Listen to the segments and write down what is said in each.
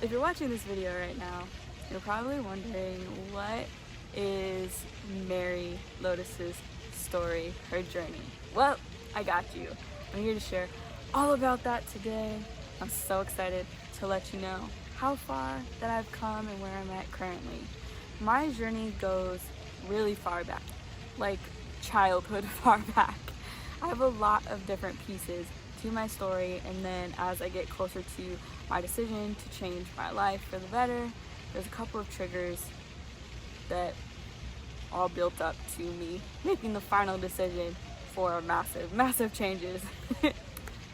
If you're watching this video right now, you're probably wondering, what is Mary Lotus's story, her journey? Well, I got you. I'm here to share all about that today. I'm so excited to let you know how far that I've come and where I'm at currently. My journey goes really far back, like childhood far back. I have a lot of different pieces to my story, and then as I get closer to my decision to change my life for the better, there's a couple of triggers that all built up to me making the final decision for massive changes.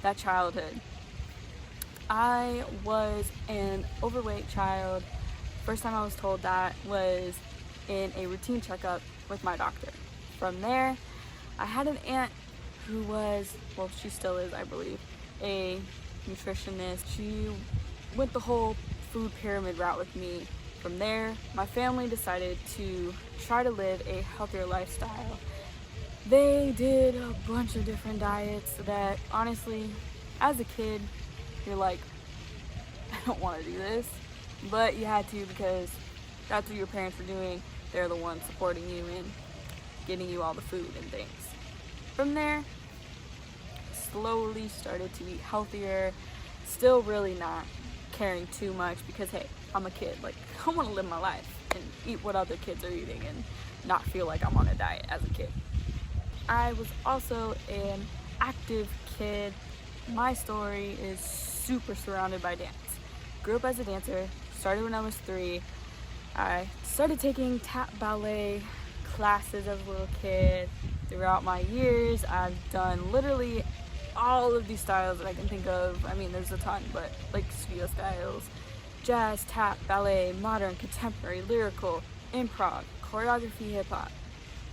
That childhood. I was an overweight child. First time I was told that was in a routine checkup with my doctor. From there, I had an aunt who was, well, she still is, I believe, a nutritionist. She went the whole food pyramid route with me. From there, my family decided to try to live a healthier lifestyle. They did a bunch of different diets that, honestly, as a kid, you're like, I don't want to do this, but you had to because that's what your parents were doing. They're the ones supporting you and getting you all the food and things. From there, slowly started to eat healthier, still really not caring too much because, hey, I'm a kid. Like, I want to live my life and eat what other kids are eating and not feel like I'm on a diet as a kid. I was also an active kid. My story is super surrounded by dance. Grew up as a dancer, started when I was 3. I started taking tap ballet classes as a little kid. Throughout my years, I've done literally all of these styles that I can think of. I mean, there's a ton, but like studio styles, jazz, tap, ballet, modern, contemporary, lyrical, improv, choreography, hip hop,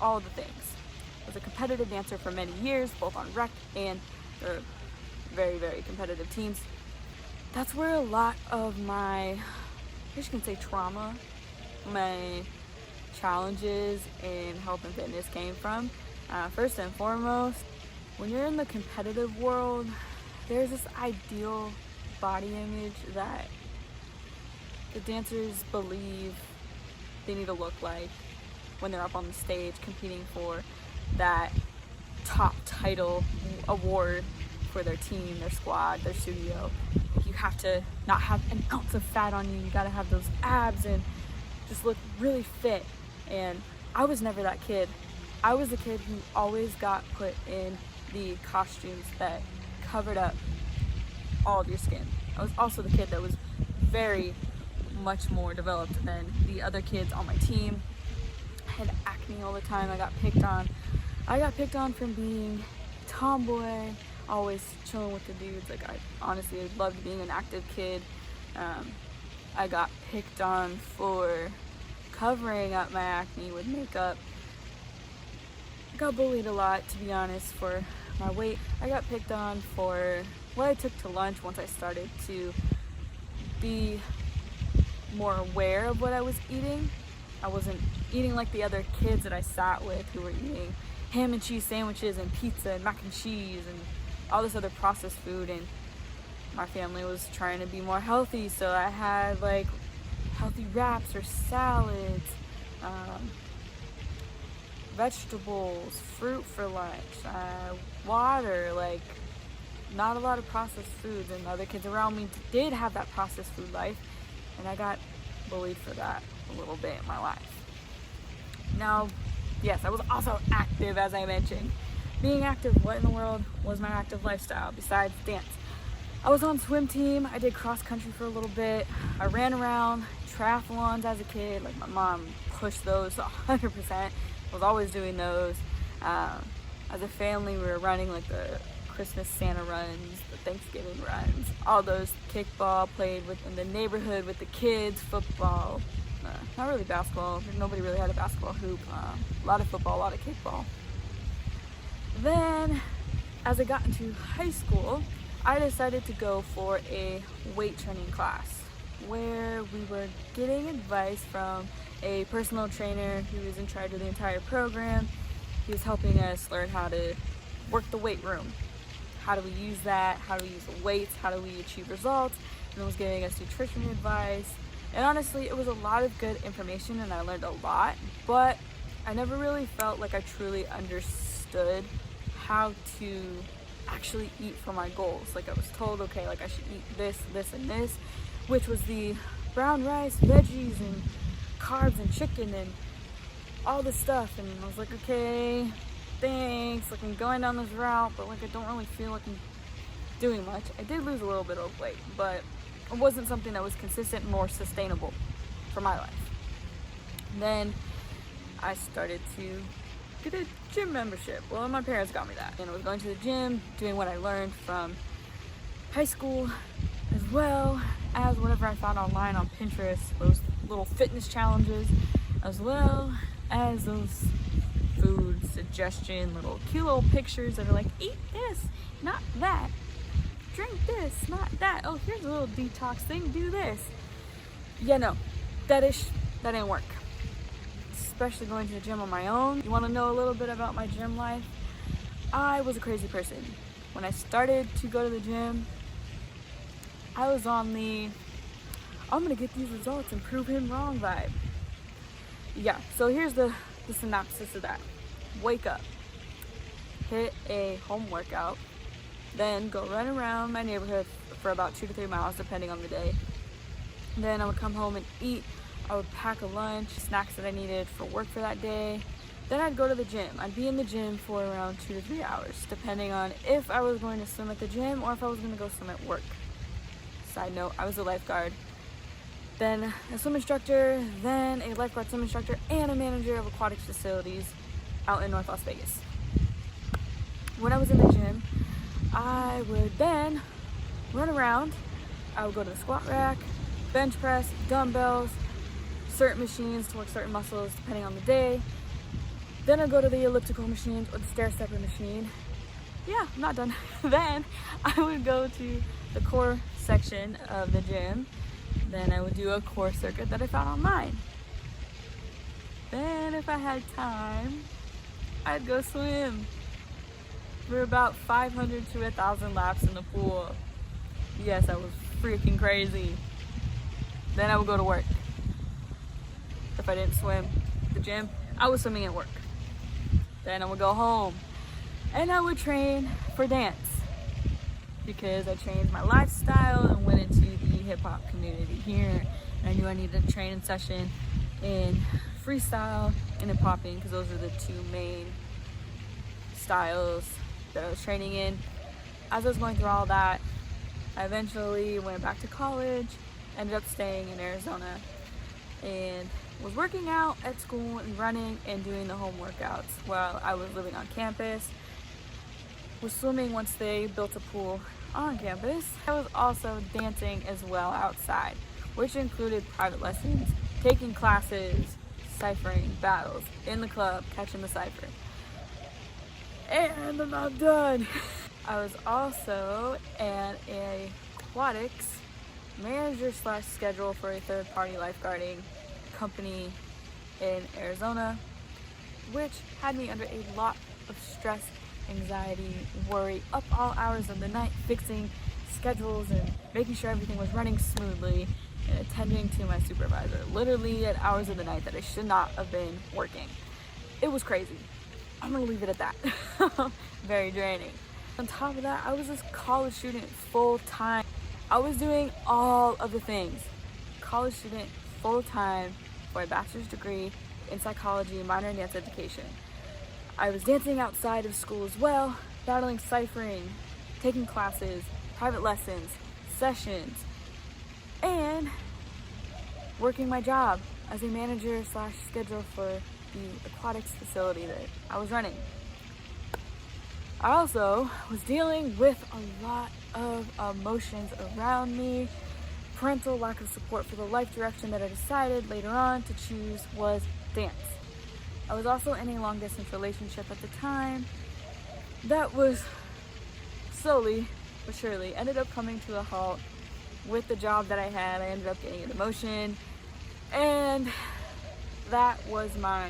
all the things. I was a competitive dancer for many years, both on rec and the very competitive teams. That's where a lot of my, I guess you can say, trauma, my challenges in health and fitness came from. First and foremost, when you're in the competitive world, there's this ideal body image that the dancers believe they need to look like when they're up on the stage competing for that top title award for their team, their squad, their studio. You have to not have an ounce of fat on you. You gotta have those abs and just look really fit. And I was never that kid. I was the kid who always got put in the costumes that covered up all of your skin. I was also the kid that was very much more developed than the other kids on my team. I had acne all the time. I got picked on. I got picked on from being a tomboy, always chilling with the dudes. Like, I honestly loved being an active kid. I got picked on for covering up my acne with makeup. I got bullied a lot, to be honest, for my weight. I got picked on for what I took to lunch once I started to be more aware of what I was eating. I wasn't eating like the other kids that I sat with who were eating ham and cheese sandwiches and pizza and mac and cheese and all this other processed food, and my family was trying to be more healthy, so I had like healthy wraps or salads, vegetables, fruit for lunch, water, like not a lot of processed foods. And other kids around me did have that processed food life, and I got bullied for that a little bit in my life. Now, yes, I was also active, as I mentioned. Being active, what in the world was my active lifestyle besides dance? I was on swim team. I did cross country for a little bit. I ran around triathlons as a kid. Like, my mom pushed those 100%. I was always doing those. As a family, we were running like the Christmas Santa runs, the Thanksgiving runs, all those. Kickball, played in the neighborhood with the kids, football, not really basketball. Nobody really had a basketball hoop. A lot of football, a lot of kickball. Then, as I got into high school, I decided to go for a weight training class where we were getting advice from a personal trainer who was in charge of the entire program. He was helping us learn how to work the weight room. How do we use that? How do we use the weights? How do we achieve results? and was giving us nutrition advice. And honestly, it was a lot of good information and I learned a lot, but I never really felt like I truly understood how to actually eat for my goals. Like I was told, okay, like I should eat this, this, and this, which was the brown rice, veggies, and carbs, and chicken, and all this stuff. And I was like, okay, thanks, like I'm going down this route, but like I don't really feel like I'm doing much. I did lose a little bit of weight, but it wasn't something that was consistent nor sustainable for my life. Then I started to get a gym membership. Well, my parents got me that. And I was going to the gym, doing what I learned from high school, as well as whatever I found online on Pinterest, those little fitness challenges, as well as those food suggestion, cute little pictures that are like, eat this, not that. Drink this, not that. Oh, here's a little detox thing, do this. Yeah, no, that didn't work. Especially going to the gym on my own. You want to know a little bit about my gym life? I was a crazy person. When I started to go to the gym, I was on the I'm gonna get these results and prove him wrong vibe. Yeah, so here's the synopsis of that. Wake up, hit a home workout, then go run around my neighborhood for about 2 to 3 miles depending on the day. Then I would come home and eat. I would pack a lunch, snacks that I needed for work for that day. Then I'd go to the gym. I'd be in the gym for around 2 to 3 hours, depending on if I was going to swim at the gym or if I was going to go swim at work. Side note, I was a lifeguard, then a swim instructor, then a lifeguard swim instructor, and a manager of aquatic facilities out in North Las Vegas. When I was in the gym, I would then run around. I would go to the squat rack, bench press, dumbbells, certain machines to work certain muscles depending on the day. Then I'd go to the elliptical machines or the stair stepper machine. Yeah, I'm not done. Then I would go to the core section of the gym. Then I would do a core circuit that I found online. Then if I had time, I'd go swim for about 500 to 1,000 laps in the pool. Yes, I was freaking crazy. Then I would go to work. If I didn't swim at the gym, I was swimming at work. Then I would go home and I would train for dance because I changed my lifestyle and went into the hip hop community here. And I knew I needed a training session in freestyle and in popping because those are the two main styles that I was training in. As I was going through all that, I eventually went back to college, ended up staying in Arizona, and was working out at school and running and doing the home workouts while I was living on campus. Was swimming once they built a pool on campus. I was also dancing as well outside, which included private lessons, taking classes, ciphering battles in the club, catching the cipher. And I'm not done. I was also an aquatics manager / schedule for a third-party lifeguarding company in Arizona, which had me under a lot of stress, anxiety, worry, up all hours of the night, fixing schedules and making sure everything was running smoothly and attending to my supervisor, literally at hours of the night that I should not have been working. It was crazy. I'm gonna leave it at that. Very draining. On top of that, I was this college student full time. I was doing all of the things. College student full time for a bachelor's degree in psychology, minor in dance education. I was dancing outside of school as well, battling ciphering, taking classes, private lessons, sessions, and working my job as a manager / scheduler for the aquatics facility that I was running. I also was dealing with a lot of emotions around me. Parental lack of support for the life direction that I decided later on to choose was dance. I was also in a long distance relationship at the time that was slowly but surely ended up coming to a halt with the job that I had. I ended up getting a demotion, and that was my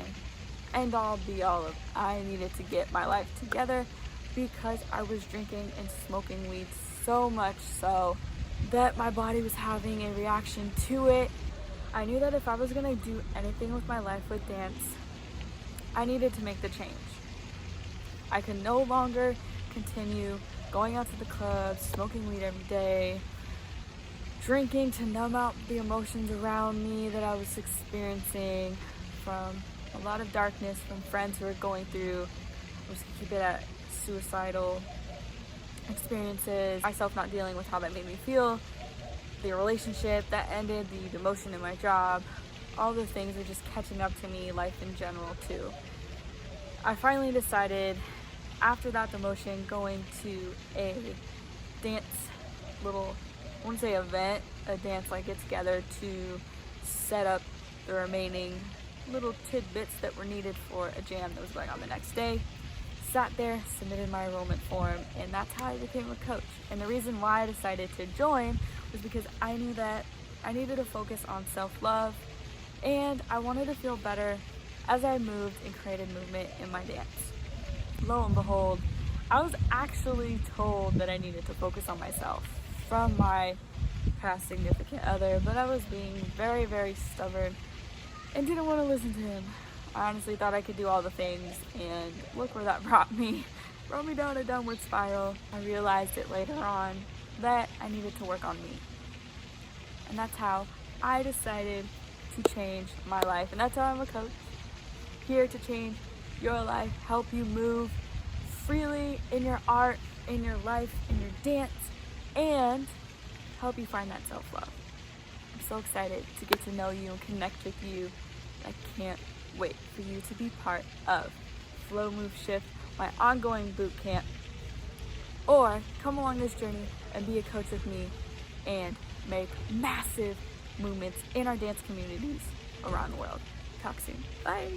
end all be all of I needed to get my life together because I was drinking and smoking weed so much so that my body was having a reaction to it. I knew that if I was gonna do anything with my life with dance, I needed to make the change. I could no longer continue going out to the clubs, smoking weed every day, drinking to numb out the emotions around me that I was experiencing from a lot of darkness from friends who were going through, just to keep it at suicidal experiences, myself not dealing with how that made me feel, the relationship that ended, the demotion in my job, all the things were just catching up to me, life in general too. I finally decided, after that demotion, going to a dance little, I wouldn't say event, a dance like get together to set up the remaining little tidbits that were needed for a jam that was going on the next day. Sat there, submitted my enrollment form, and that's how I became a coach. And the reason why I decided to join was because I knew that I needed to focus on self-love, and I wanted to feel better as I moved and created movement in my dance. Lo and behold, I was actually told that I needed to focus on myself from my past significant other, but I was being very, very stubborn and didn't want to listen to him. I honestly thought I could do all the things, and look where that brought me. Brought me down a downward spiral. I realized it later on that I needed to work on me. And that's how I decided to change my life. And that's how I'm a coach. Here to change your life, help you move freely in your art, in your life, in your dance, and help you find that self-love. I'm so excited to get to know you and connect with you. I can't wait for you to be part of Flow Move Shift, my ongoing boot camp, or come along this journey and be a coach with me and make massive movements in our dance communities around the world. Talk soon. Bye.